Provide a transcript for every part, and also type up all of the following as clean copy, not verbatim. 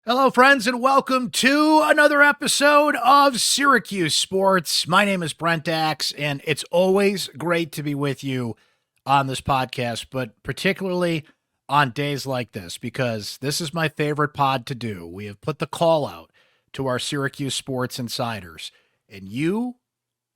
Hello, friends, and welcome to another episode of Syracuse Sports. My name is Brent Axe, and it's always great to be with you on this podcast, but particularly on days like this, because this is my favorite pod to do. We have put the call out to our Syracuse Sports Insiders, and you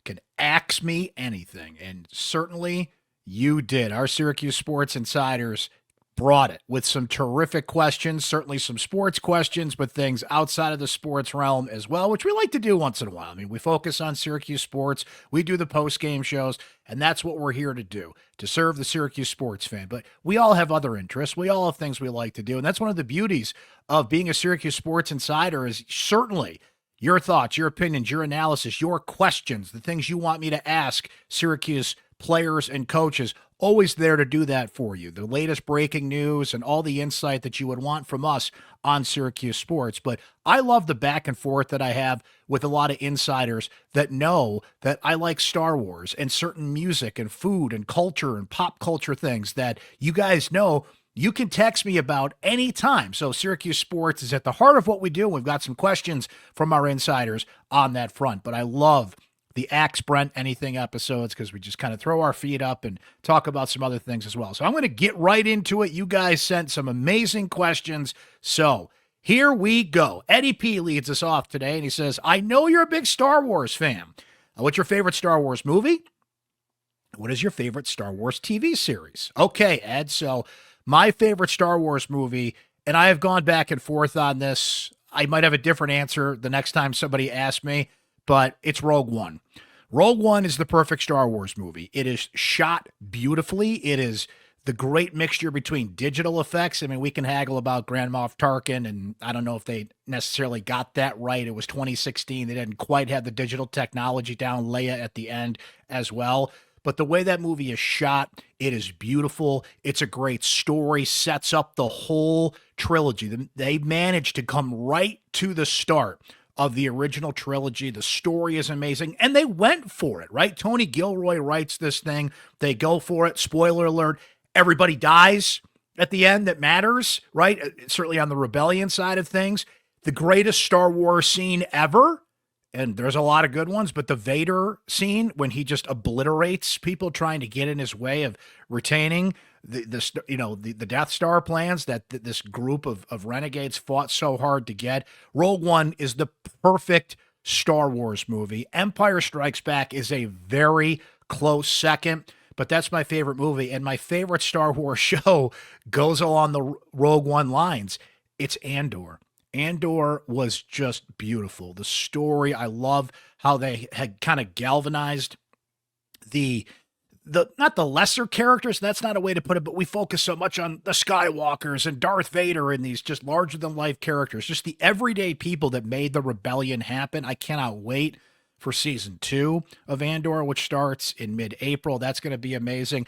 can ask me anything, and certainly you did. Our Syracuse Sports Insiders brought it with some terrific questions, certainly some sports questions, but things outside of the sports realm as well, which we like to do once in a while. I mean, we focus on Syracuse sports, we do the post-game shows, and that's what we're here to do, to serve the Syracuse sports fan. But we all have other interests. We all have things we like to do, and that's one of the beauties of being a Syracuse Sports Insider is certainly your thoughts, your opinions, your analysis, your questions, the things you want me to ask Syracuse players and coaches, always there to do that for you. The latest breaking news and all the insight that you would want from us on Syracuse sports. But I love the back and forth that I have with a lot of insiders that know that I like Star Wars and certain music and food and culture and pop culture things that you guys know you can text me about anytime. So Syracuse Sports is at the heart of what we do. We've got some questions from our insiders on that front. But I love the Axe Brent Anything episodes because we just kind of throw our feet up and talk about some other things as well. So I'm going to get right into it. You guys sent some amazing questions. So here we go. Eddie P leads us off today, and he says, I know you're a big Star Wars fan. What's your favorite Star Wars movie? What is your favorite Star Wars TV series? Okay, Ed, so my favorite Star Wars movie, and I have gone back and forth on this. I might have a different answer the next time somebody asks me, but it's Rogue One. Rogue One is the perfect Star Wars movie. It is shot beautifully. It is the great mixture between digital effects. I mean, we can haggle about Grand Moff Tarkin, and I don't know if they necessarily got that right. It was 2016. They didn't quite have the digital technology down, Leia at the end as well. But the way that movie is shot, it is beautiful. It's a great story, sets up the whole trilogy. They managed to come right to the start of the original trilogy. The story is amazing, and they went for it, right? Tony Gilroy writes this thing. They go for it. Spoiler alert, everybody dies at the end that matters, right? Certainly on the rebellion side of things. The greatest Star Wars scene ever, and there's a lot of good ones, but the Vader scene when he just obliterates people trying to get in his way of retaining the Death Star plans that this group of renegades fought so hard to get. Rogue One is the perfect Star Wars movie. Empire Strikes Back is a very close second, but that's my favorite movie. And my favorite Star Wars show goes along the Rogue One lines. It's Andor. Andor was just beautiful. The story, I love how they had kind of galvanized the not the lesser characters, that's not a way to put it, but we focus so much on the Skywalkers and Darth Vader and these just larger than life characters, just the everyday people that made the rebellion happen. I cannot wait for season 2 of Andor, which starts in mid-April. That's going to be amazing.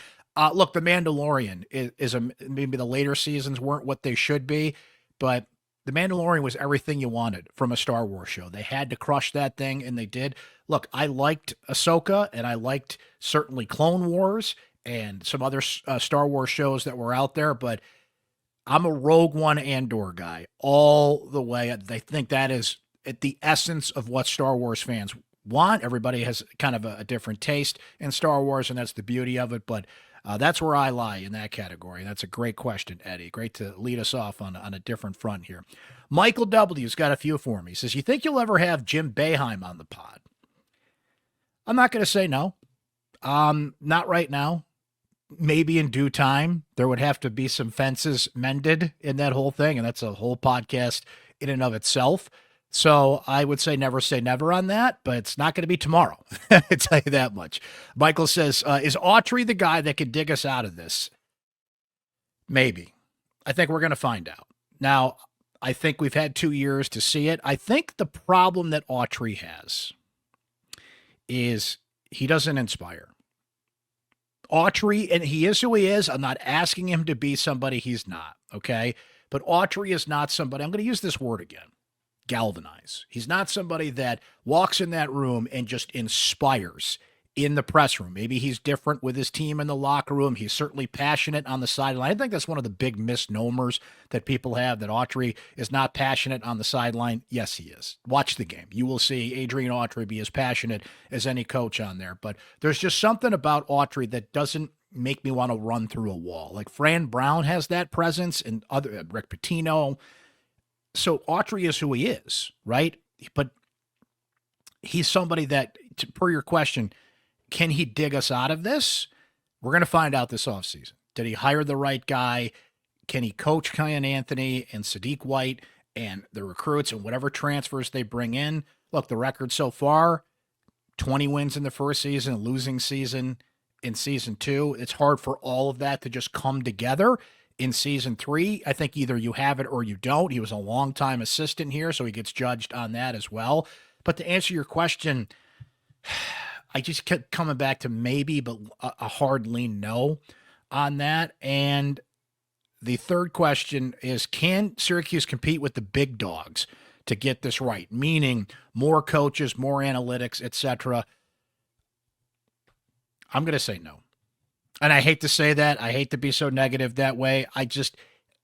Look, The Mandalorian is maybe the later seasons weren't what they should be, but The Mandalorian was everything you wanted from a Star Wars show. They had to crush that thing, and they did. Look, I liked Ahsoka, and I liked certainly Clone Wars and some other Star Wars shows that were out there, but I'm a Rogue One Andor guy all the way. I think that is at the essence of what Star Wars fans want. Everybody has kind of a different taste in Star Wars, and that's the beauty of it, but that's where I lie in that category. That's a great question, Eddie. Great to lead us off on a different front here. Michael W's got a few for me. He says, you think you'll ever have Jim Boeheim on the pod? I'm not going to say no. Not right now. Maybe in due time. There would have to be some fences mended in that whole thing, and that's a whole podcast in and of itself. So I would say never on that, but it's not going to be tomorrow. I tell you that much. Michael says, is Autry the guy that can dig us out of this? Maybe. I think we're going to find out. Now, I think we've had 2 years to see it. I think the problem that Autry has is he doesn't inspire. Autry, and he is who he is. I'm not asking him to be somebody he's not, okay? But Autry is not somebody, I'm going to use this word again, galvanize. He's not somebody that walks in that room and just inspires in the press room. Maybe he's different with his team in the locker room. He's certainly passionate on the sideline. I think that's one of the big misnomers that people have, that Autry is not passionate on the sideline. Yes, he is. Watch the game. You will see Adrian Autry be as passionate as any coach on there. But there's just something about Autry that doesn't make me want to run through a wall. Like Fran Brown has that presence, and other Rick Pitino. So Autry is who he is, right? But he's somebody that, per your question, can he dig us out of this? We're going to find out this offseason. Did he hire the right guy? Can he coach Kyle Anthony and Sadiq White and the recruits and whatever transfers they bring in? Look, the record so far, 20 wins in the first season, a losing season in season 2. It's hard for all of that to just come together in season 3. I think either you have it or you don't. He was a longtime assistant here, so he gets judged on that as well. But to answer your question, I just kept coming back to maybe, but a hard lean no on that. And the third question is, can Syracuse compete with the big dogs to get this right? Meaning more coaches, more analytics, etc. I'm going to say no. And I hate to say that. I hate to be so negative that way. I just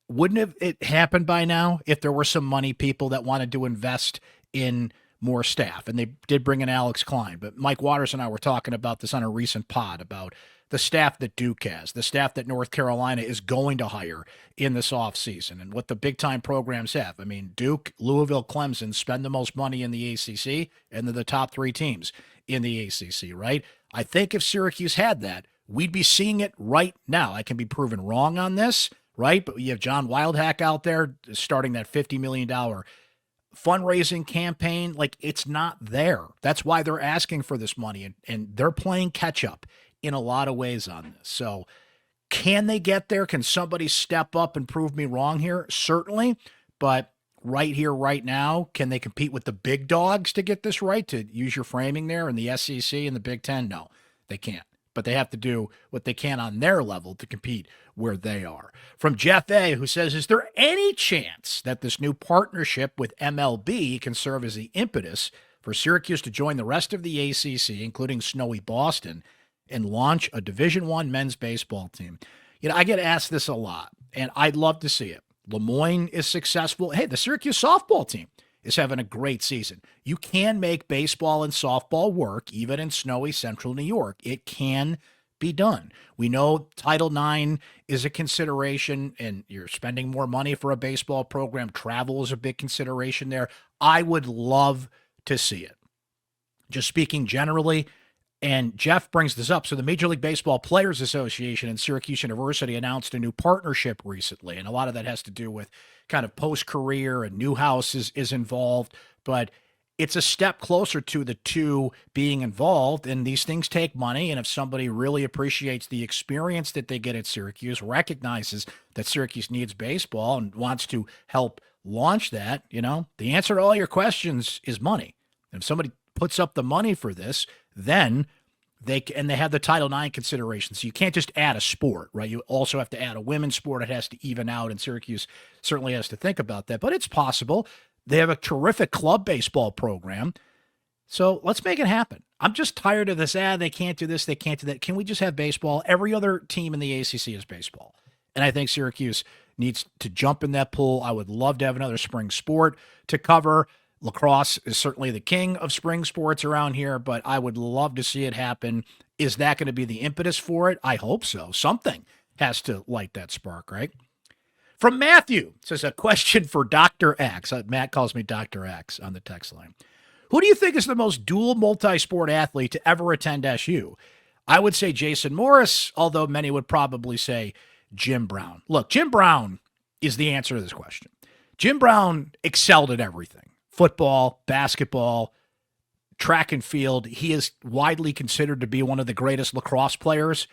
wouldn't have it happened by now if there were some money people that wanted to invest in more staff. And they did bring in Alex Klein. But Mike Waters and I were talking about this on a recent pod about the staff that Duke has, the staff that North Carolina is going to hire in this offseason, and what the big-time programs have. I mean, Duke, Louisville, Clemson spend the most money in the ACC, and they're the top 3 teams in the ACC, right? I think if Syracuse had that, we'd be seeing it right now. I can be proven wrong on this, right? But you have John Wildhack out there starting that $50 million fundraising campaign. Like, it's not there. That's why they're asking for this money, and they're playing catch up in a lot of ways on this. So can they get there? Can somebody step up and prove me wrong here? Certainly. But right here, right now, can they compete with the big dogs to get this right, to use your framing there, in the SEC and the Big Ten? No, they can't. But they have to do what they can on their level to compete where they are. From Jeff A., who says, is there any chance that this new partnership with MLB can serve as the impetus for Syracuse to join the rest of the ACC, including snowy Boston, and launch a Division I men's baseball team? You know, I get asked this a lot, and I'd love to see it. Lemoyne is successful. Hey, the Syracuse softball team is having a great season. You can make baseball and softball work, even in snowy central New York. It can be done. We know Title IX is a consideration, and you're spending more money for a baseball program. Travel is a big consideration there. I would love to see it. Just speaking generally, and Jeff brings this up. So the Major League Baseball Players Association and Syracuse University announced a new partnership recently, and a lot of that has to do with kind of post-career, and Newhouse is involved, but it's a step closer to the two being involved, and these things take money, and if somebody really appreciates the experience that they get at Syracuse, recognizes that Syracuse needs baseball and wants to help launch that, you know, the answer to all your questions is money. And if somebody puts up the money for this, then they have the Title IX considerations. So you can't just add a sport, right? You also have to add a women's sport. It has to even out, and Syracuse certainly has to think about that. But it's possible. They have a terrific club baseball program. So let's make it happen. I'm just tired of this. They can't do this. They can't do that. Can we just have baseball? Every other team in the ACC is baseball. And I think Syracuse needs to jump in that pool. I would love to have another spring sport to cover. Lacrosse is certainly the king of spring sports around here, but I would love to see it happen. Is that going to be the impetus for it? I hope so. Something has to light that spark, right? From Matthew, says, a question for Dr. X. Matt calls me Dr. X on the text line. Who do you think is the most dual multi-sport athlete to ever attend SU? I would say Jason Morris, although many would probably say Jim Brown. Look, Jim Brown is the answer to this question. Jim Brown excelled at everything. Football, basketball, track and field. He is widely considered to be one of the greatest lacrosse players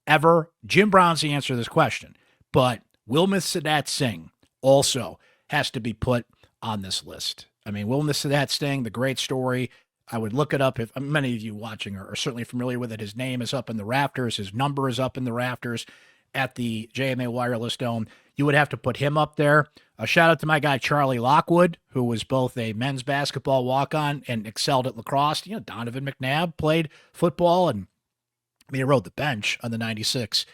ever. Jim Brown's the answer to this question. But Wilmeth Sadat Singh also has to be put on this list. I mean, Wilmeth Sadat Singh, the great story. I would look it up if many of you watching are certainly familiar with it. His name is up in the rafters. His number is up in the rafters at the JMA Wireless Dome. You would have to put him up there. A shout out to my guy, Charlie Lockwood, who was both a men's basketball walk-on and excelled at lacrosse. Donovan McNabb played football, and he rode the bench on the 96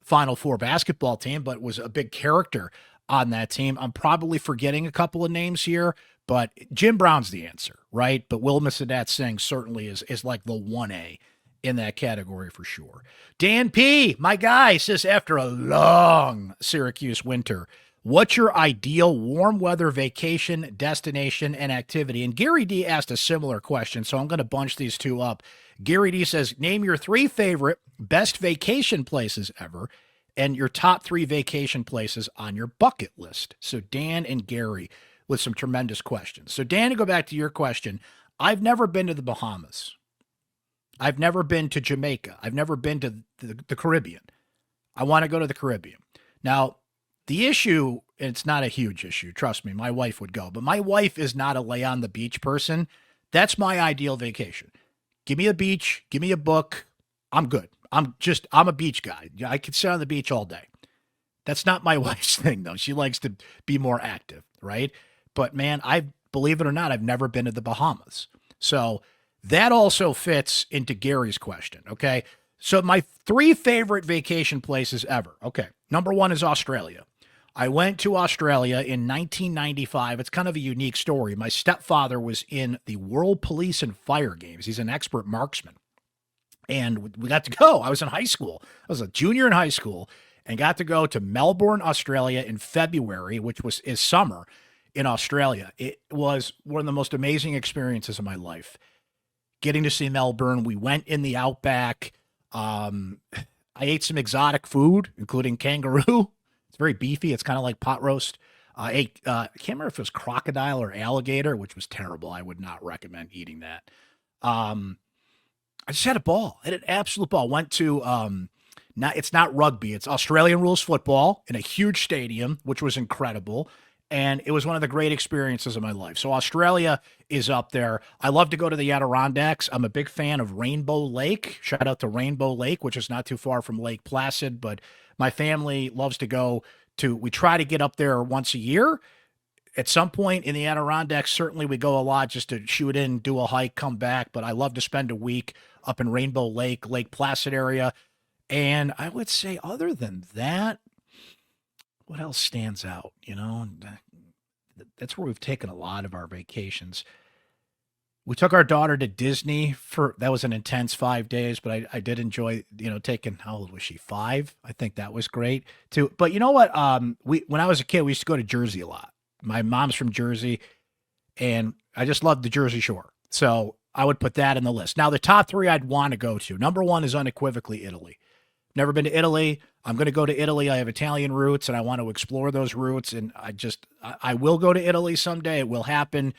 Final Four basketball team, but was a big character on that team. I'm probably forgetting a couple of names here, but Jim Brown's the answer, right? But Will Misadat Singh certainly is like the 1A in that category for sure. Dan P., my guy, says, after a long Syracuse winter, what's your ideal warm weather vacation, destination, and activity? And Gary D asked a similar question, so I'm going to bunch these two up. Gary D says, name your 3 favorite best vacation places ever and your top 3 vacation places on your bucket list. So Dan and Gary with some tremendous questions. So Dan, to go back to your question, I've never been to the Bahamas. I've never been to Jamaica. I've never been to the Caribbean. I want to go to the Caribbean. Now, the issue, and it's not a huge issue, trust me, my wife would go, but my wife is not a lay on the beach person. That's my ideal vacation. Give me a beach, give me a book. I'm good. I'm a beach guy. I could sit on the beach all day. That's not my wife's thing, though. She likes to be more active, right? But man, believe it or not, I've never been to the Bahamas. So that also fits into Gary's question, okay? So my 3 favorite vacation places ever. Okay, number 1 is Australia. I went to Australia in 1995. It's kind of a unique story. My stepfather was in the World Police and Fire Games. He's an expert marksman. And we got to go. I was in high school. I was a junior in high school and got to go to Melbourne, Australia in February, which is summer in Australia. It was one of the most amazing experiences of my life. Getting to see Melbourne. We went in the outback. I ate some exotic food, including kangaroo. It's very beefy. It's kind of like pot roast. I can't remember if it was crocodile or alligator, which was terrible. I would not recommend eating that. I just had a ball. I had an absolute ball. Went to, it's not rugby. It's Australian rules football in a huge stadium, which was incredible. And it was one of the great experiences of my life. So Australia is up there. I love to go to the Adirondacks. I'm a big fan of Rainbow Lake. Shout out to Rainbow Lake, which is not too far from Lake Placid. But my family loves to go we try to get up there once a year. At some point in the Adirondacks, certainly we go a lot just to shoot in, do a hike, come back. But I love to spend a week up in Rainbow Lake, Lake Placid area. And I would say other than that, what else stands out? That's where we've taken a lot of our vacations. We took our daughter to Disney that was an intense 5 days, but I did enjoy, taking, how old was she? 5? I think that was great too. But you know what? When I was a kid, we used to go to Jersey a lot. My mom's from Jersey and I just loved the Jersey Shore. So I would put that in the list. Now the top 3 I'd want to go to. Number 1 is unequivocally Italy. Never been to Italy. I'm going to go to Italy. I have Italian roots and I want to explore those roots. And I will go to Italy someday. It will happen.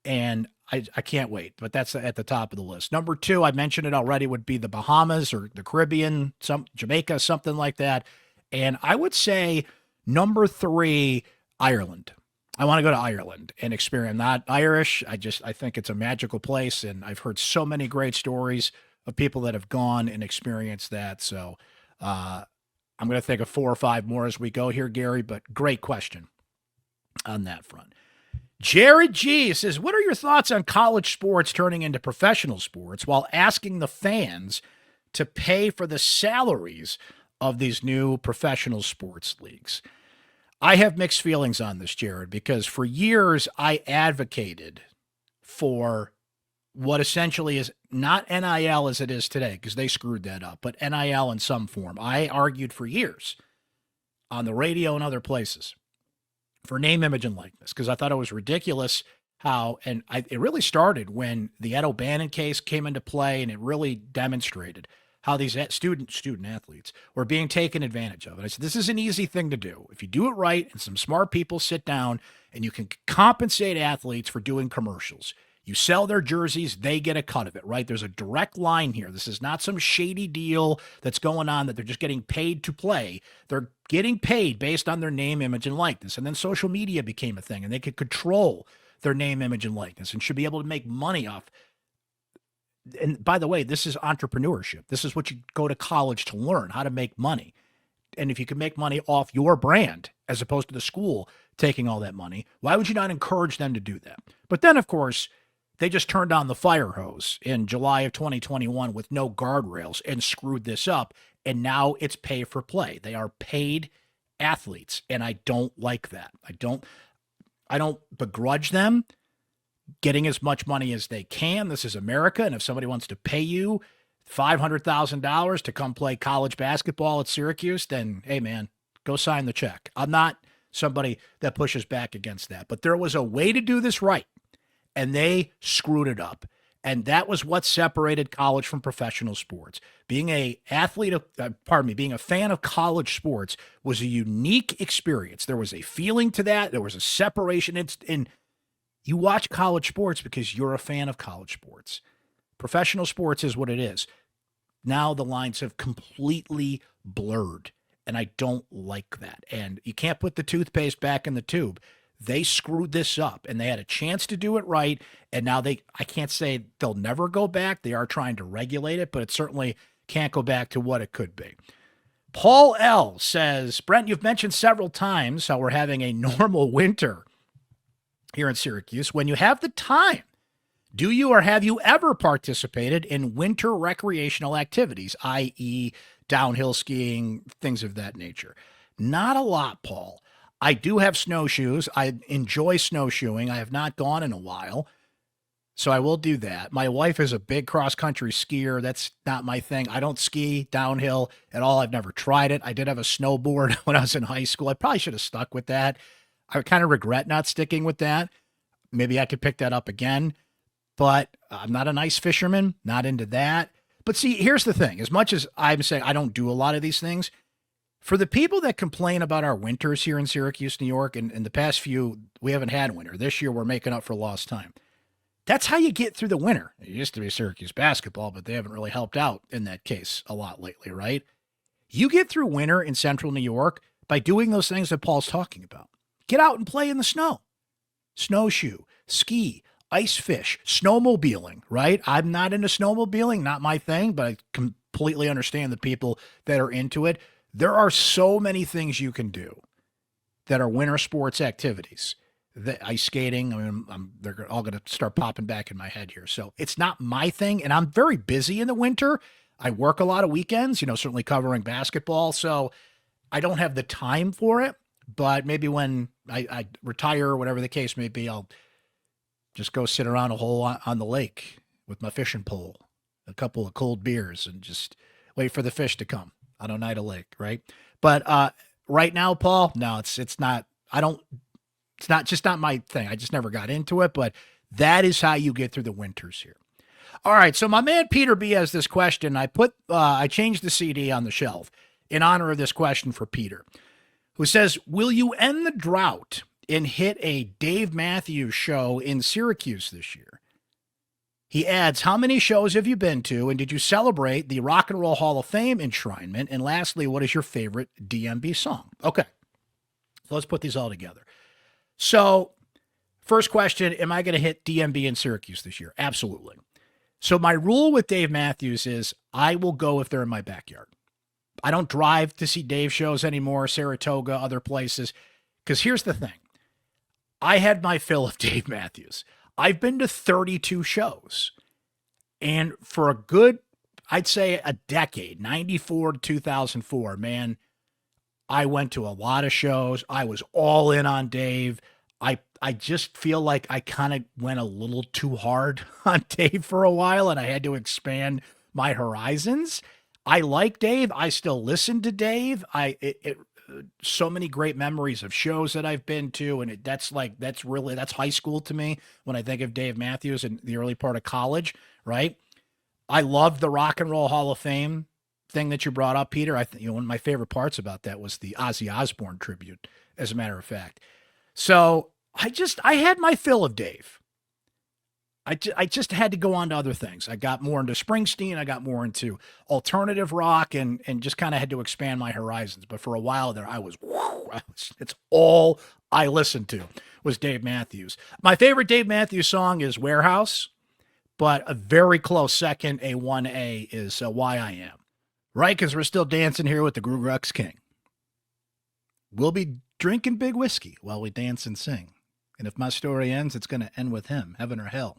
And I can't wait, but that's at the top of the list. Number 2, I mentioned it already, would be the Bahamas or the Caribbean, Jamaica, something like that. And I would say number 3, Ireland. I want to go to Ireland and experience. I'm not Irish. I think it's a magical place. And I've heard so many great stories of people that have gone and experienced that. So I'm going to think of 4 or 5 more as we go here, Gary, but great question on that front. Jared G says, what are your thoughts on college sports turning into professional sports while asking the fans to pay for the salaries of these new professional sports leagues? I have mixed feelings on this, Jared, because for years I advocated for what essentially is not NIL as it is today, because they screwed that up, but NIL in some form. I argued for years on the radio and other places for name, image, and likeness, because I thought it was ridiculous it really started when the Ed O'Bannon case came into play, and it really demonstrated how these student athletes were being taken advantage of. And I said, this is an easy thing to do. If you do it right and some smart people sit down and you can compensate athletes for doing commercials, you sell their jerseys, they get a cut of it, right? There's a direct line here. This is not some shady deal that's going on that they're just getting paid to play. They're getting paid based on their name, image, and likeness. And then social media became a thing, and they could control their name, image, and likeness and should be able to make money off. And by the way, this is entrepreneurship. This is what you go to college to learn, how to make money. and if you can make money off your brand as opposed to the school taking all that money, why would you not encourage them to do that? But then, of course, they just turned on the fire hose in July of 2021 with no guardrails and screwed this up. And now it's pay for play. They are paid athletes, and I don't like that. I don't begrudge them getting as much money as they can. This is America, and if somebody wants to pay you $500,000 to come play college basketball at Syracuse, then hey man, go sign the check. I'm not somebody that pushes back against that, but there was a way to do this right, and they screwed it up. And that was what separated college from professional sports. Being a being a fan of college sports was a unique experience. There was a feeling to that. There was a separation. And you watch college sports because you're a fan of college sports. Professional sports is what it is. Now the lines have completely blurred, and I don't like that. And you can't put the toothpaste back in the tube. They screwed this up, and they had a chance to do it right, and now I can't say they'll never go back. They are trying to regulate it, but it certainly can't go back to what it could be. Paul L. says, Brent, you've mentioned several times how we're having a normal winter here in Syracuse. When you have the time, do you or have you ever participated in winter recreational activities, i.e. downhill skiing, things of that nature? Not a lot, Paul. I do have snowshoes. I enjoy snowshoeing. I have not gone in a while, so I will do that. My wife is a big cross-country skier. That's not my thing. I don't ski downhill at all. I've never tried it. I did have a snowboard when I was in high school. I probably should have stuck with that. I kind of regret not sticking with that. Maybe I could pick that up again, but I'm not an ice fisherman, not into that. But see, here's the thing. As much as I'm saying I don't do a lot of these things, for the people that complain about our winters here in Syracuse, New York, and in the past few, we haven't had winter. This year, we're making up for lost time. That's how you get through the winter. It used to be Syracuse basketball, but they haven't really helped out in that case a lot lately, right? You get through winter in central New York by doing those things that Paul's talking about. Get out and play in the snow. Snowshoe, ski, ice fish, snowmobiling, right? I'm not into snowmobiling, not my thing, but I completely understand the people that are into it. There are so many things you can do that are winter sports activities. The ice skating, I mean, they're all going to start popping back in my head here. So it's not my thing, and I'm very busy in the winter. I work a lot of weekends, certainly covering basketball, so I don't have the time for it. But maybe when I retire or whatever the case may be, I'll just go sit around a hole on the lake with my fishing pole, a couple of cold beers, and just wait for the fish to come on Oneida Lake, right? But right now, Paul, no, it's not. It's not my thing. I just never got into it. But that is how you get through the winters here. All right, so my man Peter B has this question. I changed the CD on the shelf in honor of this question for Peter, who says, "Will you end the drought and hit a Dave Matthews show in Syracuse this year?" He adds, "How many shows have you been to, and did you celebrate the Rock and Roll Hall of Fame enshrinement? And lastly, what is your favorite DMB song?" Okay, so let's put these all together. So first question, am I going to hit DMB in Syracuse this year? Absolutely. So my rule with Dave Matthews is I will go if they're in my backyard. I don't drive to see Dave shows anymore, Saratoga, other places, because here's the thing. I had my fill of Dave Matthews. I've been to 32 shows, and for a good, I'd say a decade, 94 to 2004, man, I went to a lot of shows. I was all in on Dave. I just feel like I kind of went a little too hard on Dave for a while, and I had to expand my horizons. I like Dave. I still listen to Dave. So many great memories of shows that I've been to, and that's high school to me when I think of Dave Matthews in the early part of college, right? I love the Rock and Roll Hall of Fame thing that you brought up, Peter. One of my favorite parts about that was the Ozzy Osbourne tribute, as a matter of fact. So I had my fill of Dave. I just had to go on to other things. I got more into Springsteen. I got more into alternative rock and just kind of had to expand my horizons. But for a while there, it's all I listened to was Dave Matthews. My favorite Dave Matthews song is Warehouse, but a very close second, A1A, is Why I Am. Right? Because we're still dancing here with the Gru Rux King. we'll be drinking big whiskey while we dance and sing. And if my story ends, it's going to end with him, heaven or hell.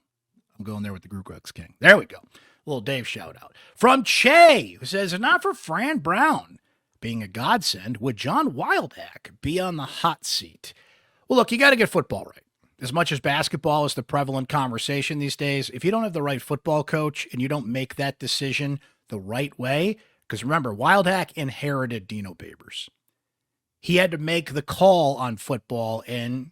I'm going there with the Grugrugs King. There we go. Little Dave shout out. From Che, who says, not for Fran Brown being a godsend, would John Wildhack be on the hot seat? Well, look, you got to get football right. As much as basketball is the prevalent conversation these days, if you don't have the right football coach and you don't make that decision the right way, because remember, Wildhack inherited Dino Babers. He had to make the call on football, and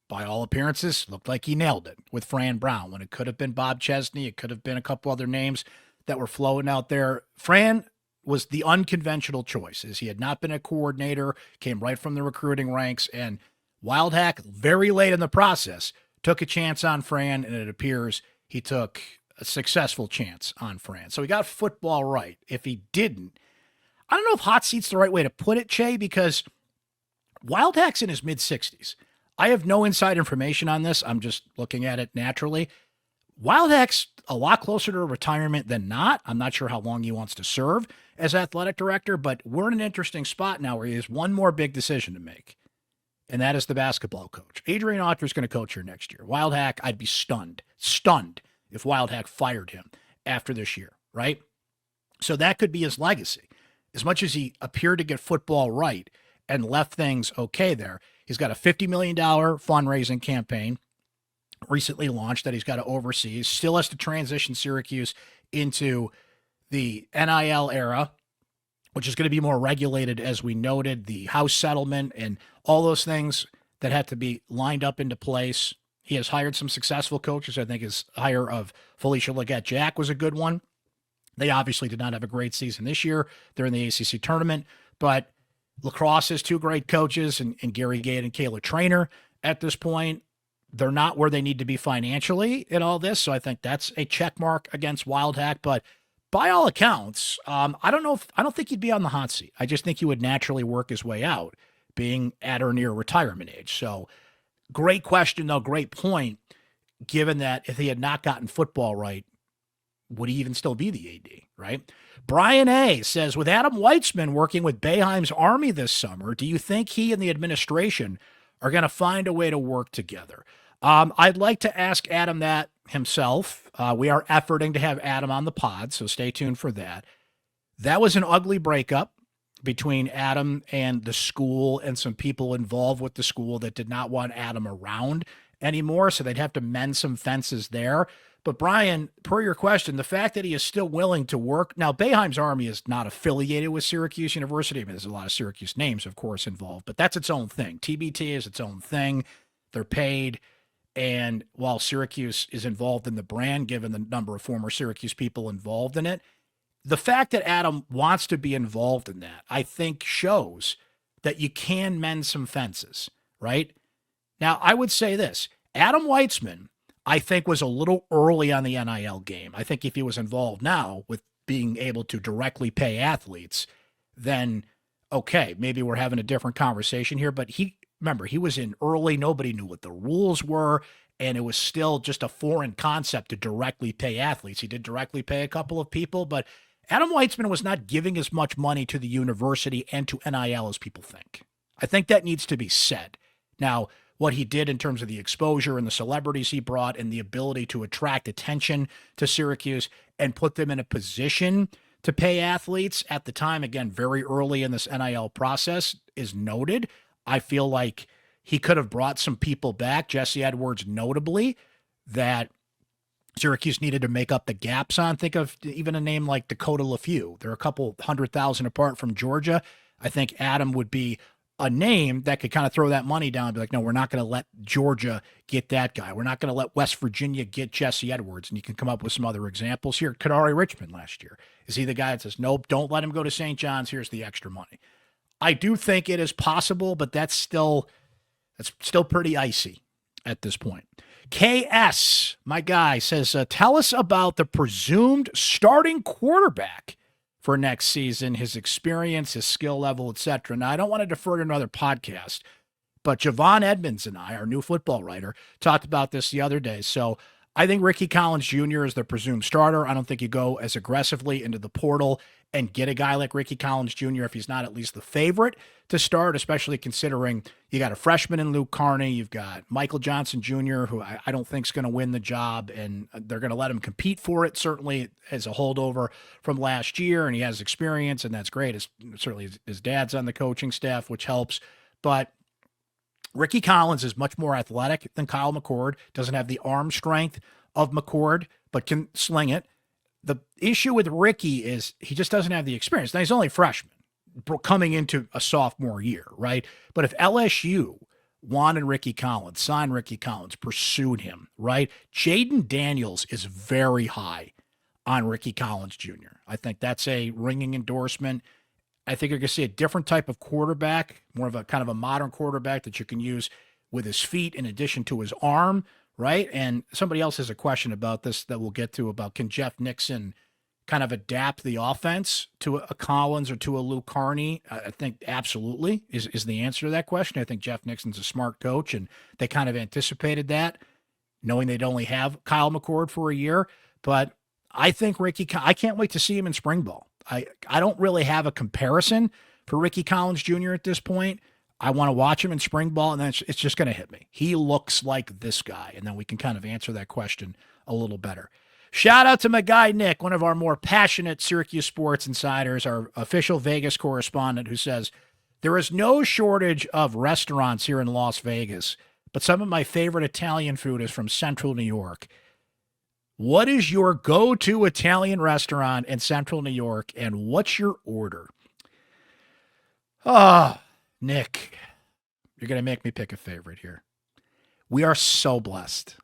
by all appearances, looked like he nailed it with Fran Brown. When it could have been Bob Chesney, it could have been a couple other names that were floating out there. Fran was the unconventional choice, as he had not been a coordinator, came right from the recruiting ranks, and Wildhack, very late in the process, took a chance on Fran, and it appears he took a successful chance on Fran. So he got football right. If he didn't, I don't know if hot seat's the right way to put it, Che, because Wildhack's in his mid-60s. I have no inside information on this. I'm just looking at it naturally. Wildhack's a lot closer to retirement than not. I'm not sure how long he wants to serve as athletic director, but we're in an interesting spot now where he has one more big decision to make, and that is the basketball coach. Adrian Autry is going to coach here next year. Wildhack, I'd be stunned if Wildhack fired him after this year, right? So that could be his legacy. As much as he appeared to get football right and left things okay there, he's got a $50 million fundraising campaign recently launched that he's got to oversee. He still has to transition Syracuse into the NIL era, which is going to be more regulated, as we noted, the house settlement and all those things that had to be lined up into place. He has hired some successful coaches. I think his hire of Felicia Leggett-Jack was a good one. They obviously did not have a great season this year. They're in the ACC tournament, but lacrosse has two great coaches and Gary Gade and Kayla Trainer at this point. They're not where they need to be financially in all this, so I think that's a check mark against Wildhack. But by all accounts, I don't think he'd be on the hot seat. I just think he would naturally work his way out, being at or near retirement age. So great question, though, great point, given that if he had not gotten football right, would he even still be the AD, right? Brian A. says, with Adam Weitzman working with Boeheim's Army this summer, do you think he and the administration are going to find a way to work together? I'd like to ask Adam that himself. We are efforting to have Adam on the pod, so stay tuned for that. That was an ugly breakup between Adam and the school and some people involved with the school that did not want Adam around anymore, so they'd have to mend some fences there. But Brian, per your question, the fact that he is still willing to work. Now, Boeheim's Army is not affiliated with Syracuse University. I mean, there's a lot of Syracuse names, of course, involved, but that's its own thing. TBT is its own thing. They're paid. And while Syracuse is involved in the brand, given the number of former Syracuse people involved in it, the fact that Adam wants to be involved in that, I think, shows that you can mend some fences, right? Now, I would say this. Adam Weitzman, I think, was a little early on the NIL game. I think if he was involved now with being able to directly pay athletes, then, okay, maybe we're having a different conversation here. But remember, he was in early. Nobody knew what the rules were, and it was still just a foreign concept to directly pay athletes. He did directly pay a couple of people, but Adam Weitzman was not giving as much money to the university and to NIL as people think. I think that needs to be said. Now, what he did in terms of the exposure and the celebrities he brought and the ability to attract attention to Syracuse and put them in a position to pay athletes at the time, again, very early in this NIL process, is noted. I feel like he could have brought some people back, Jesse Edwards notably, that Syracuse needed to make up the gaps on. Think of even a name like Dakota LaFew. They're a couple 100,000 apart from Georgia. I think Adam would be a name that could kind of throw that money down and be like, no, we're not going to let Georgia get that guy. We're not going to let West Virginia get Jesse Edwards. And you can come up with some other examples here. Kadari Richmond last year. Is he the guy that says, nope, don't let him go to St. John's. Here's the extra money. I do think it is possible, but that's still pretty icy at this point. KS, my guy, says, tell us about the presumed starting quarterback for next season, his experience, his skill level, etc. Now, I don't want to defer to another podcast, but Javon Edmonds and I, our new football writer, talked about this the other day. So I think Ricky Collins Jr. is the presumed starter. I don't think you go as aggressively into the portal and get a guy like Ricky Collins Jr. if he's not at least the favorite to start, especially considering you got a freshman in Luke Carney, you've got Michael Johnson Jr., who I don't think is going to win the job, and they're going to let him compete for it, certainly as a holdover from last year, and he has experience, and that's great. Certainly his dad's on the coaching staff, which helps, but Ricky Collins is much more athletic than Kyle McCord, doesn't have the arm strength of McCord, but can sling it. The issue with Ricky is he just doesn't have the experience. Now, he's only a freshman coming into a sophomore year, right? But if LSU wanted Ricky Collins, signed Ricky Collins, pursued him, right? Jaden Daniels is very high on Ricky Collins Jr. I think that's a ringing endorsement. I think you're going to see a different type of quarterback, more of a kind of a modern quarterback that you can use with his feet in addition to his arm, right? And somebody else has a question about this that we'll get to about can Jeff Nixon kind of adapt the offense to a Collins or to a Luke Carney? I think absolutely is the answer to that question. I think Jeff Nixon's a smart coach, and they kind of anticipated that, knowing they'd only have Kyle McCord for a year. But I think I can't wait to see him in spring ball. I don't really have a comparison for Ricky Collins Jr. at this point. I want to watch him in spring ball, and then it's just going to hit me. He looks like this guy, and then we can kind of answer that question a little better. Shout out to my guy, Nick, one of our more passionate Syracuse Sports Insiders, our official Vegas correspondent, who says, there is no shortage of restaurants here in Las Vegas, but some of my favorite Italian food is from Central New York. What is your go-to Italian restaurant in Central New York, and what's your order? Nick, you're going to make me pick a favorite here. We are so blessed.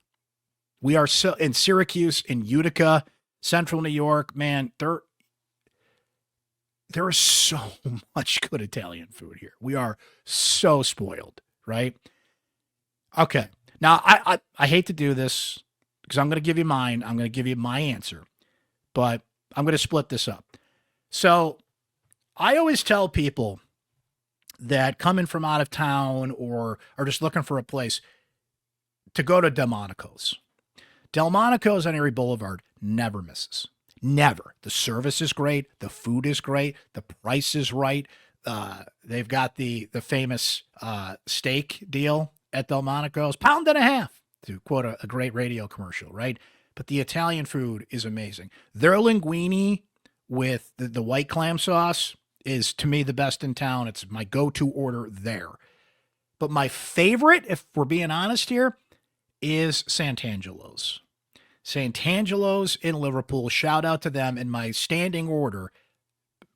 We are so in Syracuse, in Utica, Central New York, man, there is so much good Italian food here. We are so spoiled, right? Okay. Now, I hate to do this because I'm going to give you mine. I'm going to give you my answer, but I'm going to split this up. So I always tell people that coming from out of town or are just looking for a place to go to Delmonico's. Delmonico's on Erie Boulevard never misses. Never. The service is great. The food is great. The price is right. They've got the famous steak deal at Delmonico's, £1.50, to quote a great radio commercial, right? But the Italian food is amazing. Their linguine with the white clam sauce is, to me, the best in town. It's my go-to order there. But my favorite, if we're being honest here, is Sant'Angelo's. Sant'Angelo's in Liverpool. Shout out to them. In my standing order,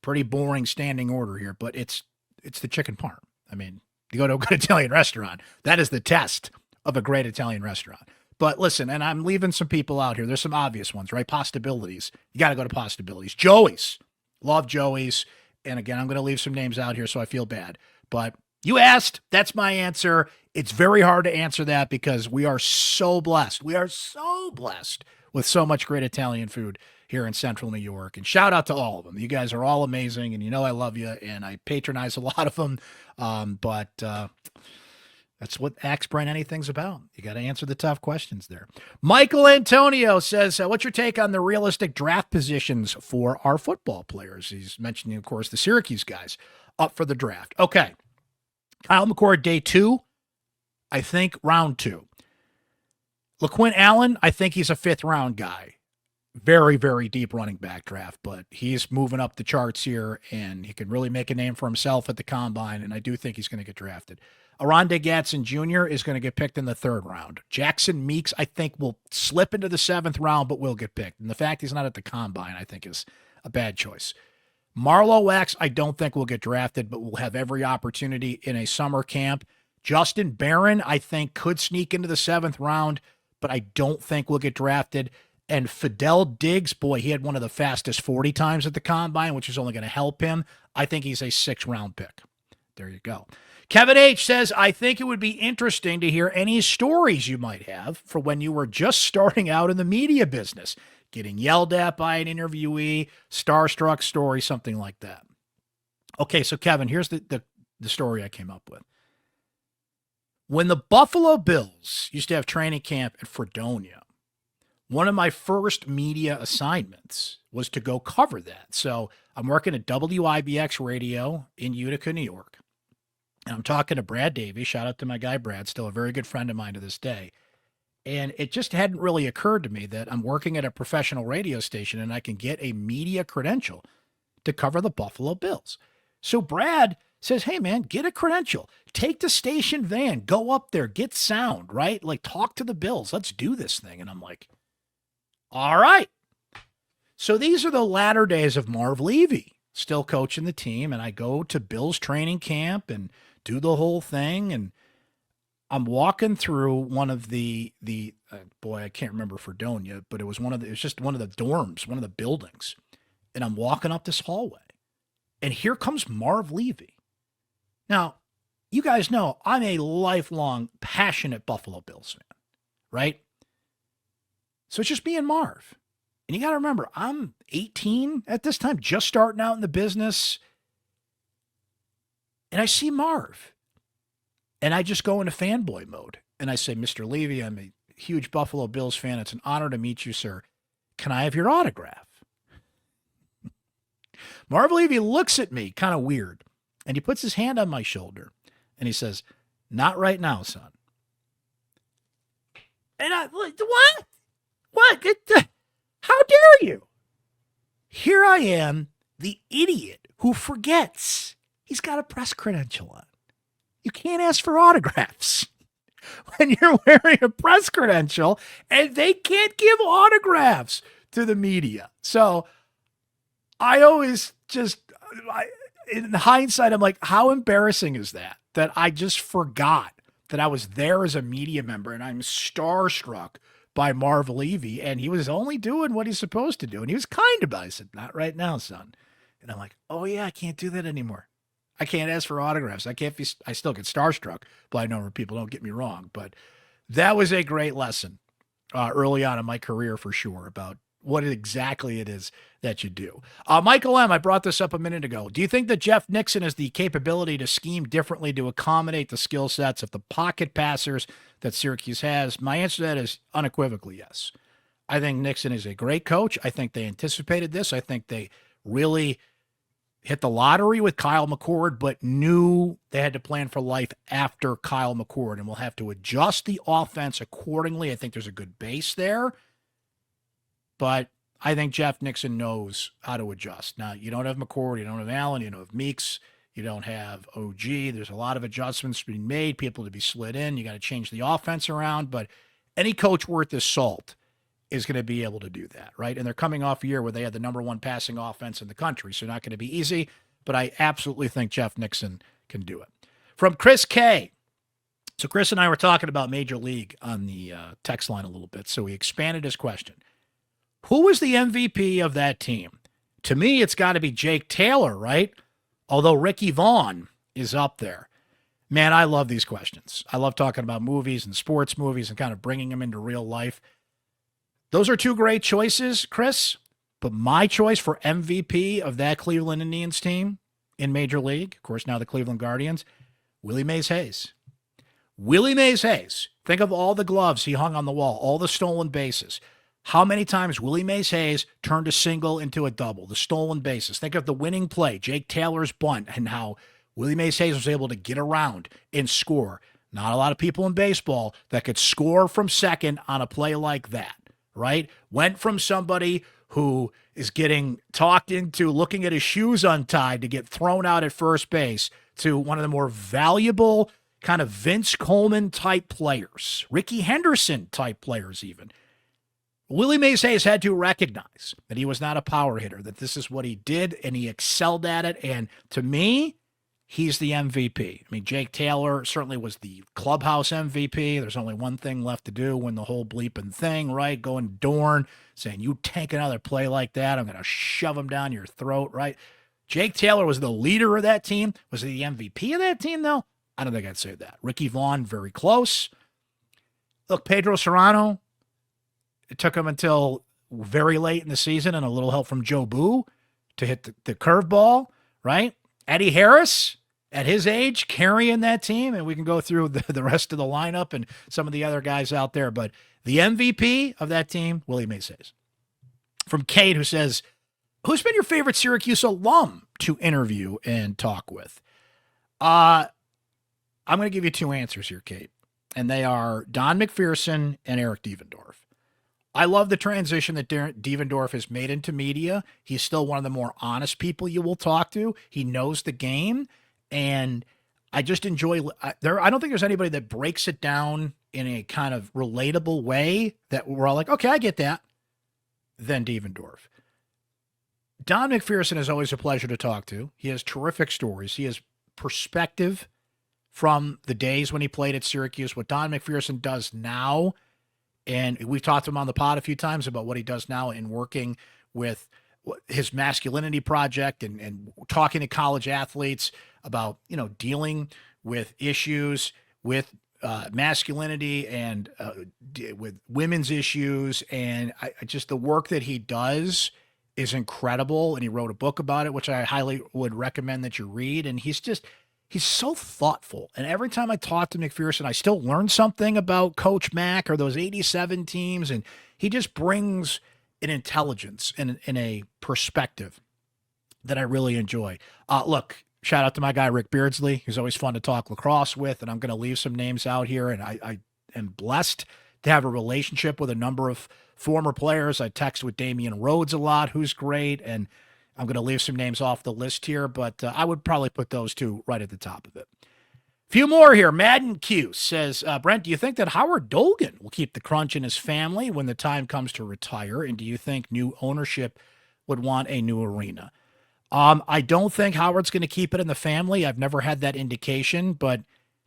pretty boring standing order here, but it's the chicken parm. I mean, you go to a good Italian restaurant, that is the test of a great Italian restaurant. But listen, and I'm leaving some people out here. There's some obvious ones, right? Postabilities. You got to go to Postabilities. Joey's. Love Joey's. And again, I'm going to leave some names out here, so I feel bad. But you asked, that's my answer. It's very hard to answer that because we are so blessed. We are so blessed with so much great Italian food here in Central New York. And shout out to all of them. You guys are all amazing, and you know I love you, and I patronize a lot of them. But that's what Ask Brent Anything's about. You got to answer the tough questions there. Michael Antonio says, what's your take on the realistic draft positions for our football players? He's mentioning, of course, the Syracuse guys up for the draft. Okay. Kyle McCord, day 2. I think round 2. LaQuint Allen, I think he's a 5th round guy. Very, very deep running back draft, but he's moving up the charts here, and he can really make a name for himself at the combine, and I do think he's going to get drafted. Aronde Gatson Jr. is going to get picked in the 3rd round. Jackson Meeks, I think, will slip into the 7th round, but will get picked. And the fact he's not at the combine, I think, is a bad choice. Marlowe Wax, I don't think will get drafted, but will have every opportunity in a summer camp. Justin Barron, I think, could sneak into the 7th round, but I don't think will get drafted. And Fidel Diggs, boy, he had one of the fastest 40 times at the combine, which is only going to help him. I think he's a 6th round pick. There you go. Kevin H. says, I think it would be interesting to hear any stories you might have for when you were just starting out in the media business, getting yelled at by an interviewee, starstruck story, something like that. Okay, so Kevin, here's the story I came up with. When the Buffalo Bills used to have training camp at Fredonia, one of my first media assignments was to go cover that. So I'm working at WIBX Radio in Utica, New York. And I'm talking to Brad Davies. Shout out to my guy, Brad, still a very good friend of mine to this day. And it just hadn't really occurred to me that I'm working at a professional radio station and I can get a media credential to cover the Buffalo Bills. So Brad says, hey, man, get a credential. Take the station van. Go up there. Get sound, right? Like, talk to the Bills. Let's do this thing. And I'm like, all right. So these are the latter days of Marv Levy, still coaching the team. And I go to Bills training camp and do the whole thing. And I'm walking through one of the boy, I can't remember Fredonia, but it was just one of the dorms, one of the buildings. And I'm walking up this hallway. And here comes Marv Levy. Now, you guys know I'm a lifelong, passionate Buffalo Bills fan, right? So it's just me and Marv. And you got to remember, I'm 18 at this time, just starting out in the business. And I see Marv. And I just go into fanboy mode. And I say, Mr. Levy, I'm a huge Buffalo Bills fan. It's an honor to meet you, sir. Can I have your autograph? Marv Levy looks at me kind of weird. And he puts his hand on my shoulder. And he says, not right now, son. And I, what? What? How dare you? Here I am, the idiot who forgets he's got a press credential on. You can't ask for autographs when you're wearing a press credential, and they can't give autographs to the media. So I always just, in hindsight, I'm like, how embarrassing is that I just forgot that I was there as a media member, and I'm starstruck by Marv Levy, and he was only doing what he's supposed to do, and he was kind about it. I said, not right now, son. And I'm like, oh yeah, I can't do that anymore. I can't ask for autographs. I still get starstruck by a number of people, don't get me wrong, but that was a great lesson early on in my career for sure about what exactly it is that you do. Michael M., I brought this up a minute ago. Do you think that Jeff Nixon has the capability to scheme differently to accommodate the skill sets of the pocket passers that Syracuse has? My answer to that is unequivocally yes. I think Nixon is a great coach. I think they anticipated this. I think they really hit the lottery with Kyle McCord, but knew they had to plan for life after Kyle McCord, and will have to adjust the offense accordingly. I think there's a good base there, but I think Jeff Nixon knows how to adjust. Now, you don't have McCord, you don't have Allen, you don't have Meeks, you don't have OG. There's a lot of adjustments being made, people to be slid in. You got to change the offense around, but any coach worth his salt is going to be able to do that, right? And they're coming off a year where they had the number one passing offense in the country, so not going to be easy, but I absolutely think Jeff Nixon can do it. From Chris K. So Chris and I were talking about Major League on the text line a little bit, so he expanded his question. Who was the MVP of that team? To me, it's got to be Jake Taylor, right? Although Ricky Vaughn is up there. Man, I love these questions. I love talking about movies and sports movies and kind of bringing them into real life. Those are two great choices, Chris, but my choice for MVP of that Cleveland Indians team in Major League, of course, now the Cleveland Guardians, Willie Mays Hayes. Willie Mays Hayes. Think of all the gloves he hung on the wall, all the stolen bases. How many times Willie Mays Hayes turned a single into a double, the stolen bases. Think of the winning play, Jake Taylor's bunt, and how Willie Mays Hayes was able to get around and score. Not a lot of people in baseball that could score from second on a play like that. Right? Went from somebody who is getting talked into looking at his shoes untied to get thrown out at first base to one of the more valuable kind of Vince Coleman type players, Ricky Henderson type players even. Willie Mays Hayes had to recognize that he was not a power hitter, that this is what he did, and he excelled at it. And to me, he's the MVP. I mean, Jake Taylor certainly was the clubhouse MVP. There's only one thing left to do, win the whole bleeping thing, right? Going Dorn, saying, you take another play like that, I'm going to shove him down your throat, right? Jake Taylor was the leader of that team. Was he the MVP of that team, though? I don't think I'd say that. Ricky Vaughn, very close. Look, Pedro Serrano, it took him until very late in the season and a little help from Joe Boo to hit the curveball, right? Eddie Harris, at his age, carrying that team, and we can go through the rest of the lineup and some of the other guys out there, but the MVP of that team, Willie Mays Hayes. From Kate, who says, Who's been your favorite Syracuse alum to interview and talk with? I'm going to give you two answers here, Kate, and they are Don McPherson and Eric Devendorf. I love the transition that Devendorf has made into media. He's still one of the more honest people you will talk to. He knows the game, and I just enjoy there. I don't think there's anybody that breaks it down in a kind of relatable way that we're all like, okay, I get that, than Devendorf. Don McPherson is always a pleasure to talk to. He has terrific stories. He has perspective from the days when he played at Syracuse. What Don McPherson does now, and we've talked to him on the pod a few times about what he does now in working with his masculinity project and talking to college athletes about, dealing with issues with masculinity and with women's issues. And I just, the work that he does is incredible. And he wrote a book about it, which I highly would recommend that you read. And he's so thoughtful. And every time I talk to McPherson, I still learn something about Coach Mack or those 87 teams. And he just brings an intelligence and a perspective that I really enjoy. Look, shout out to my guy, Rick Beardsley. He's always fun to talk lacrosse with. And I'm going to leave some names out here. And I am blessed to have a relationship with a number of former players. I text with Damian Rhodes a lot, who's great. And I'm going to leave some names off the list here, but I would probably put those two right at the top of it. Few more here. Madden Q says, Brent, do you think that Howard Dolgan will keep the crunch in his family when the time comes to retire? And do you think new ownership would want a new arena? I don't think Howard's going to keep it in the family. I've never had that indication, but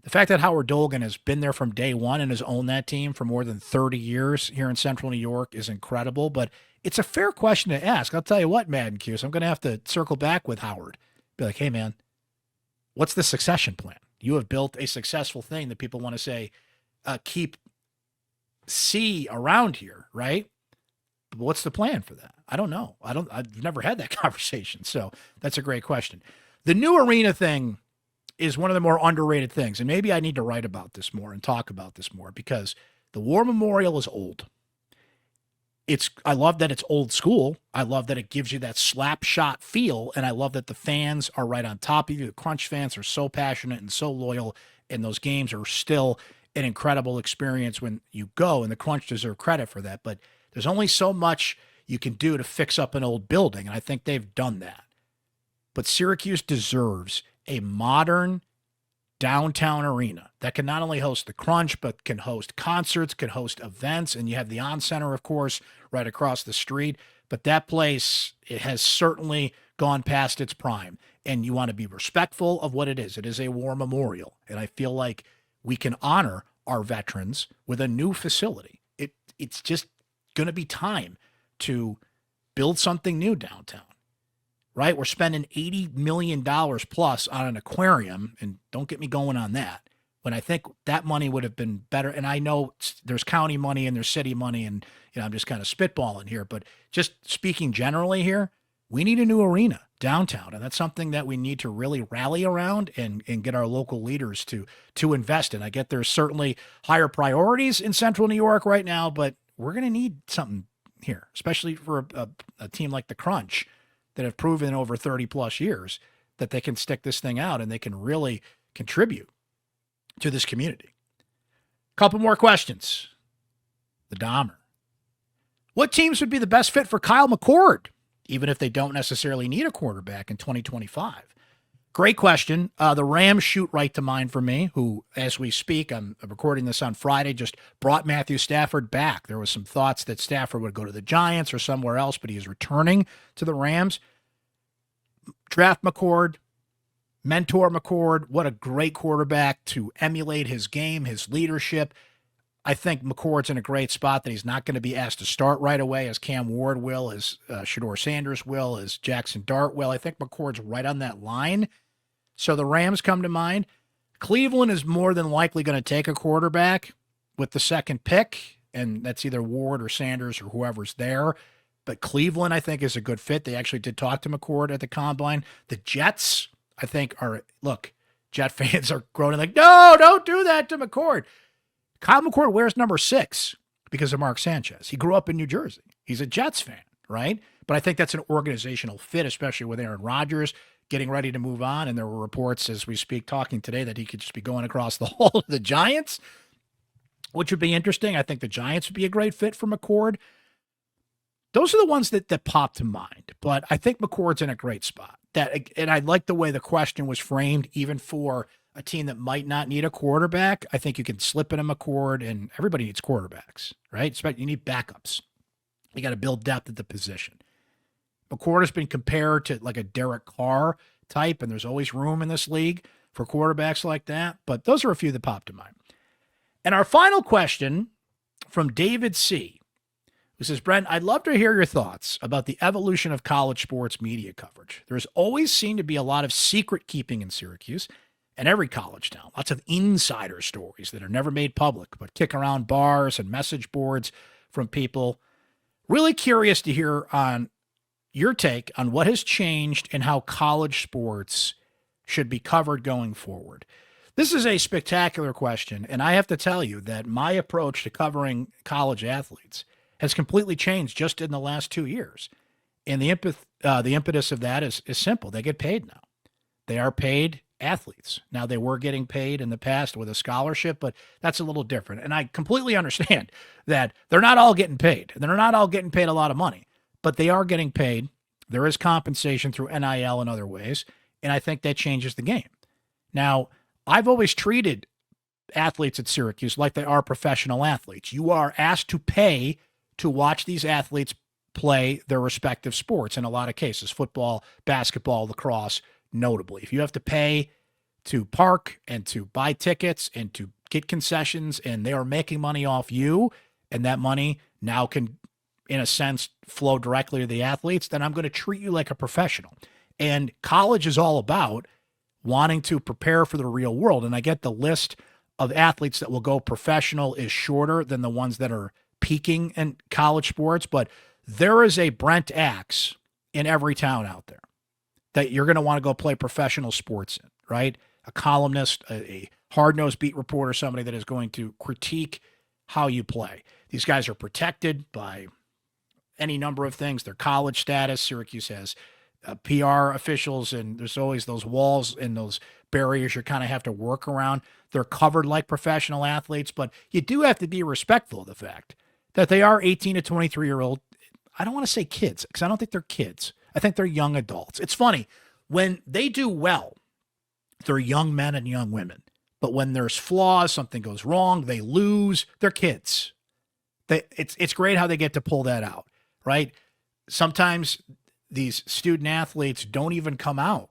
the fact that Howard Dolgan has been there from day one and has owned that team for more than 30 years here in Central New York is incredible. But it's a fair question to ask. I'll tell you what, Madden Q, so I'm going to have to circle back with Howard. Be like, hey, man, what's the succession plan? You have built a successful thing that people want to say, see around here, right? But what's the plan for that? I don't know. I've never had that conversation. So that's a great question. The new arena thing is one of the more underrated things. And maybe I need to write about this more and talk about this more because the War Memorial is old. I love that it's old school. I love that it gives you that slap shot feel. And I love that the fans are right on top of you. The Crunch fans are so passionate and so loyal. And those games are still an incredible experience when you go. And the Crunch deserve credit for that. But there's only so much you can do to fix up an old building. And I think they've done that. But Syracuse deserves a modern downtown arena that can not only host the Crunch, but can host concerts, can host events, and you have the On Center, of course, right across the street. But that place, it has certainly gone past its prime, and you want to be respectful of what it is. It is a war memorial, and I feel like we can honor our veterans with a new facility. It's just going to be time to build something new downtown. Right? We're spending $80 million plus on an aquarium, and don't get me going on that, when I think that money would have been better. And I know there's county money and there's city money, and I'm just kind of spitballing here, but just speaking generally here, we need a new arena downtown, and that's something that we need to really rally around and get our local leaders to invest in. I get there's certainly higher priorities in Central New York right now, but we're going to need something here, especially for a team like the Crunch, that have proven over 30 plus years that they can stick this thing out and they can really contribute to this community. Couple more questions. The Dahmer. What teams would be the best fit for Kyle McCord, even if they don't necessarily need a quarterback in 2025? Great question. The Rams shoot right to mind for me, who, as we speak, I'm recording this on Friday, just brought Matthew Stafford back. There was some thoughts that Stafford would go to the Giants or somewhere else, but he is returning to the Rams. Draft McCord, mentor McCord. What a great quarterback to emulate his game, his leadership. I think McCord's in a great spot that he's not going to be asked to start right away as Cam Ward will, as Shedeur Sanders will, as Jackson Dart will. I think McCord's right on that line. So the Rams come to mind. Cleveland is more than likely going to take a quarterback with the second pick, and that's either Ward or Sanders or whoever's there. But Cleveland, I think, is a good fit. They actually did talk to McCord at the Combine. The Jets, I think, look, Jet fans are groaning like, no, don't do that to McCord. Kyle McCord wears number 6 because of Mark Sanchez. He grew up in New Jersey. He's a Jets fan, right? But I think that's an organizational fit, especially with Aaron Rodgers getting ready to move on. And there were reports as we speak talking today that he could just be going across the hall to the Giants, which would be interesting. I think the Giants would be a great fit for McCord. Those are the ones that pop to mind. But I think McCord's in a great spot. And I like the way the question was framed, even for a team that might not need a quarterback. I think you can slip in a McCord, and everybody needs quarterbacks, right? You need backups. You got to build depth at the position. McCord has been compared to like a Derek Carr type, and there's always room in this league for quarterbacks like that. But those are a few that pop to mind. And our final question from David C., who says, Brent, I'd love to hear your thoughts about the evolution of college sports media coverage. There's always seemed to be a lot of secret keeping in Syracuse and every college town. Lots of insider stories that are never made public, but kick around bars and message boards from people. Really curious to hear on your take on what has changed and how college sports should be covered going forward. This is a spectacular question, and I have to tell you that my approach to covering college athletes has completely changed just in the last 2 years. And the impetus of that is simple. They get paid now. They are paid athletes. Now, they were getting paid in the past with a scholarship, but that's a little different. And I completely understand that they're not all getting paid. They're not all getting paid a lot of money, but they are getting paid. There is compensation through NIL and other ways, and I think that changes the game. Now, I've always treated athletes at Syracuse like they are professional athletes. You are asked to pay to watch these athletes play their respective sports in a lot of cases, football, basketball, lacrosse, notably. If you have to pay to park and to buy tickets and to get concessions and they are making money off you, and that money now can, in a sense, flow directly to the athletes, then I'm going to treat you like a professional. And college is all about wanting to prepare for the real world. And I get the list of athletes that will go professional is shorter than the ones that are peaking in college sports, but there is a Brent Axe in every town out there that you're going to want to go play professional sports in, right? A columnist, a hard-nosed beat reporter, somebody that is going to critique how you play. These guys are protected by any number of things. Their college status, Syracuse has PR officials, and there's always those walls and those barriers you kind of have to work around. They're covered like professional athletes, but you do have to be respectful of the fact that they are 18 to 23-year-old. I don't want to say kids, because I don't think they're kids. I think they're young adults. It's funny. When they do well, they're young men and young women. But when there's flaws, something goes wrong, they lose, they're kids. It's great how they get to pull that out, right? Sometimes these student athletes don't even come out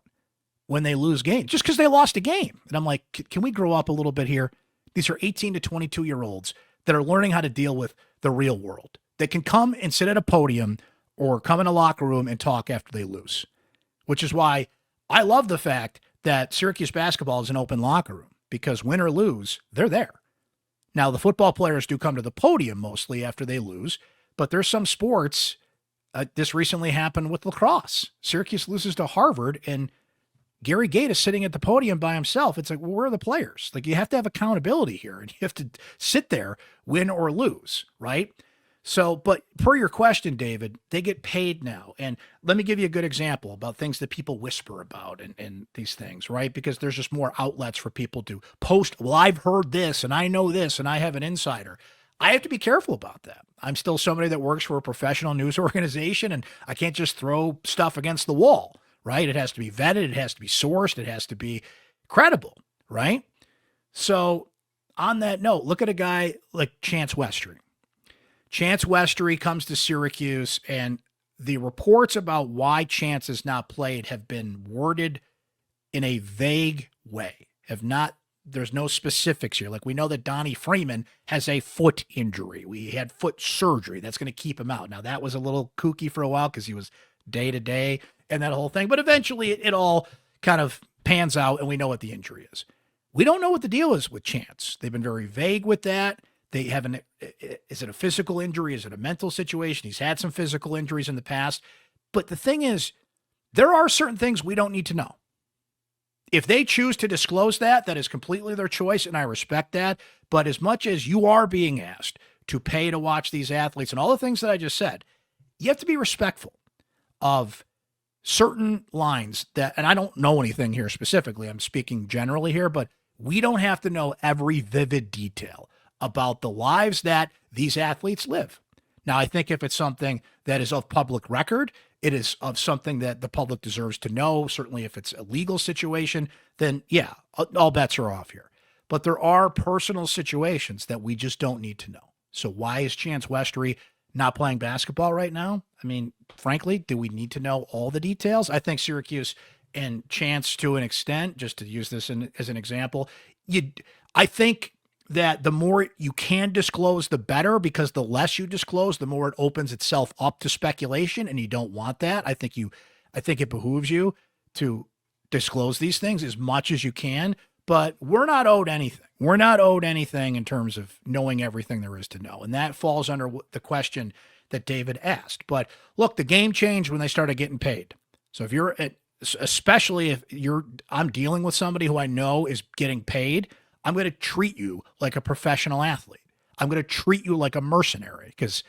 when they lose games, just because they lost a game. And I'm like, can we grow up a little bit here? These are 18 to 22-year-olds that are learning how to deal with the real world. They can come and sit at a podium or come in a locker room and talk after they lose, which is why I love the fact that Syracuse basketball is an open locker room, because win or lose, they're there. Now, the football players do come to the podium mostly after they lose, but there's some sports. This recently happened with lacrosse. Syracuse loses to Harvard, and Gary Gate is sitting at the podium by himself. It's like, well, where are the players? Like, you have to have accountability here, and you have to sit there, win or lose, right? So, but per your question, David, they get paid now. And let me give you a good example about things that people whisper about and these things, right? Because there's just more outlets for people to post, well, I've heard this, and I know this, and I have an insider. I have to be careful about that. I'm still somebody that works for a professional news organization, and I can't just throw stuff against the wall, right? It has to be vetted. It has to be sourced. It has to be credible, right? So on that note, look at a guy like Chance Westry. Chance Westry comes to Syracuse, and the reports about why Chance has not played have been worded in a vague way. There's no specifics here. Like, we know that Donnie Freeman has a foot injury. We had foot surgery. That's going to keep him out. Now, that was a little kooky for a while because he was day to day and that whole thing. But eventually it all kind of pans out, and we know what the injury is. We don't know what the deal is with Chance. They've been very vague with that. Is it a physical injury? Is it a mental situation? He's had some physical injuries in the past. But the thing is, there are certain things we don't need to know. If they choose to disclose that is completely their choice, and I respect that. But as much as you are being asked to pay to watch these athletes and all the things that I just said, you have to be respectful. of certain lines that, and I don't know anything here specifically, I'm speaking generally here, but we don't have to know every vivid detail about the lives that these athletes live. Now, I think if it's something that is of public record, it is of something that the public deserves to know. Certainly if it's a legal situation, then yeah, all bets are off here. But there are personal situations that we just don't need to know. So why is Chance Westry not playing basketball right now? I mean, frankly, do we need to know all the details? I think Syracuse and Chance, to an extent, just to use this as an example, I think that the more you can disclose, the better, because the less you disclose, the more it opens itself up to speculation, and you don't want that. I think it behooves you to disclose these things as much as you can, but we're not owed anything. We're not owed anything in terms of knowing everything there is to know, and that falls under the question that David asked. But look, the game changed when they started getting paid. So if you're especially if I'm dealing with somebody who I know is getting paid, I'm going to treat you like a professional athlete. I'm going to treat you like a mercenary because,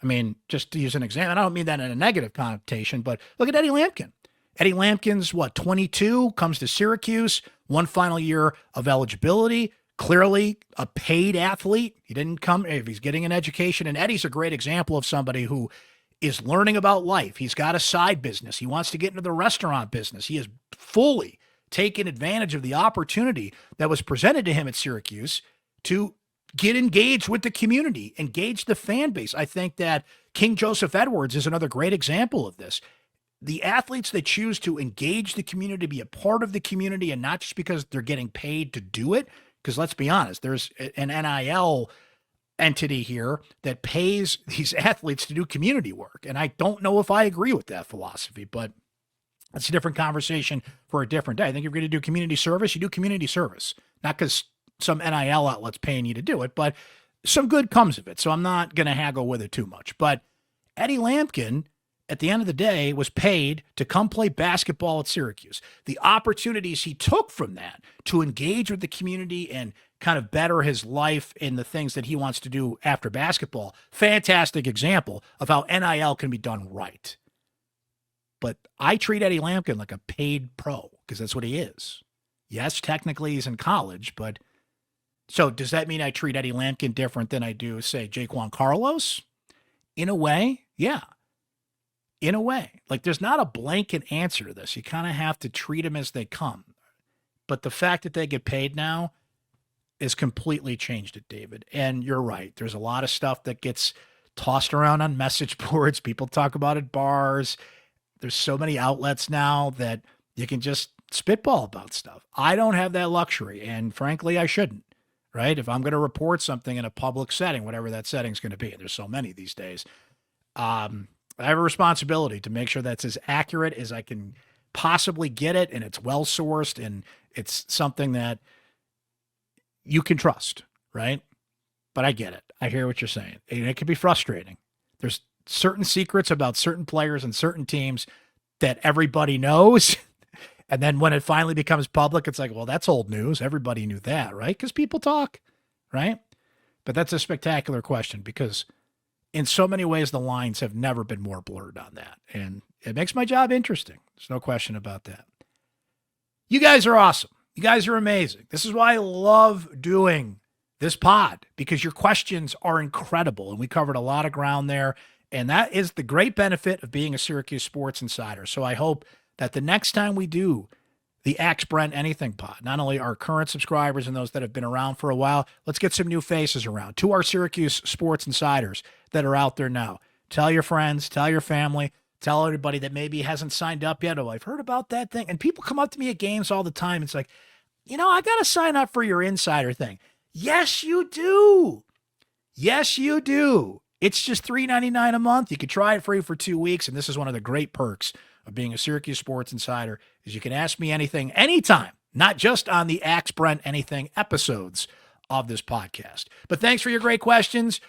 I mean, just to use an example, and I don't mean that in a negative connotation, but look at Eddie Lampkin. Eddie Lampkin's, 22, comes to Syracuse, one final year of eligibility, clearly a paid athlete. He didn't come, if he's getting an education, and Eddie's a great example of somebody who is learning about life. He's got a side business. He wants to get into the restaurant business. He is fully taken advantage of the opportunity that was presented to him at Syracuse to get engaged with the community, engage the fan base. I think that King Joseph Edwards is another great example of this. The athletes that choose to engage the community, be a part of the community, and not just because they're getting paid to do it, because let's be honest, there's an NIL entity here that pays these athletes to do community work. And I don't know if I agree with that philosophy, but that's a different conversation for a different day. I think you're going to do community service. You do community service, not because some NIL outlet's paying you to do it, but some good comes of it. So I'm not going to haggle with it too much. But Eddie Lampkin, at the end of the day, was paid to come play basketball at Syracuse. The opportunities he took from that to engage with the community and kind of better his life in the things that he wants to do after basketball. Fantastic example of how NIL can be done right. But I treat Eddie Lampkin like a paid pro because that's what he is. Yes, technically he's in college, but so does that mean I treat Eddie Lampkin different than I do, say, Jaquan Carlos? In a way, yeah. In a way. Like, there's not a blanket answer to this. You kind of have to treat them as they come. But the fact that they get paid now has completely changed it, David. And you're right. There's a lot of stuff that gets tossed around on message boards. People talk about at bars. There's so many outlets now that you can just spitball about stuff. I don't have that luxury, and frankly, I shouldn't, right? If I'm going to report something in a public setting, whatever that setting's going to be, there's so many these days, I have a responsibility to make sure that's as accurate as I can possibly get it, and it's well-sourced, and it's something that you can trust, right? But I get it. I hear what you're saying. And it can be frustrating. There's certain secrets about certain players and certain teams that everybody knows. And then when it finally becomes public, it's like, well, that's old news. Everybody knew that, right? Because people talk, right? But that's a spectacular question because in so many ways, the lines have never been more blurred on that. And it makes my job interesting. There's no question about that. You guys are awesome. You guys are amazing. This is why I love doing this pod, because your questions are incredible. And we covered a lot of ground there. And that is the great benefit of being a Syracuse Sports Insider. So I hope that the next time we do the Ask Brent Anything pod, not only our current subscribers and those that have been around for a while, let's get some new faces around. To our Syracuse Sports Insiders that are out there now. Tell your friends, tell your family, tell everybody that maybe hasn't signed up yet. Oh, I've heard about that thing. And people come up to me at games all the time. It's like, I got to sign up for your insider thing. Yes, you do. Yes, you do. It's just $3.99 a month. You can try it free for 2 weeks. And this is one of the great perks of being a Syracuse Sports Insider is you can ask me anything, anytime, not just on the Ask Brent Anything episodes of this podcast. But thanks for your great questions.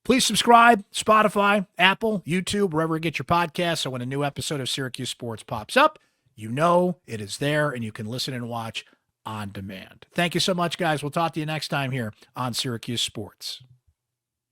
Please subscribe, Spotify, Apple, YouTube, wherever you get your podcasts. So when a new episode of Syracuse Sports pops up, you know it is there and you can listen and watch on demand. Thank you so much, guys. We'll talk to you next time here on Syracuse Sports.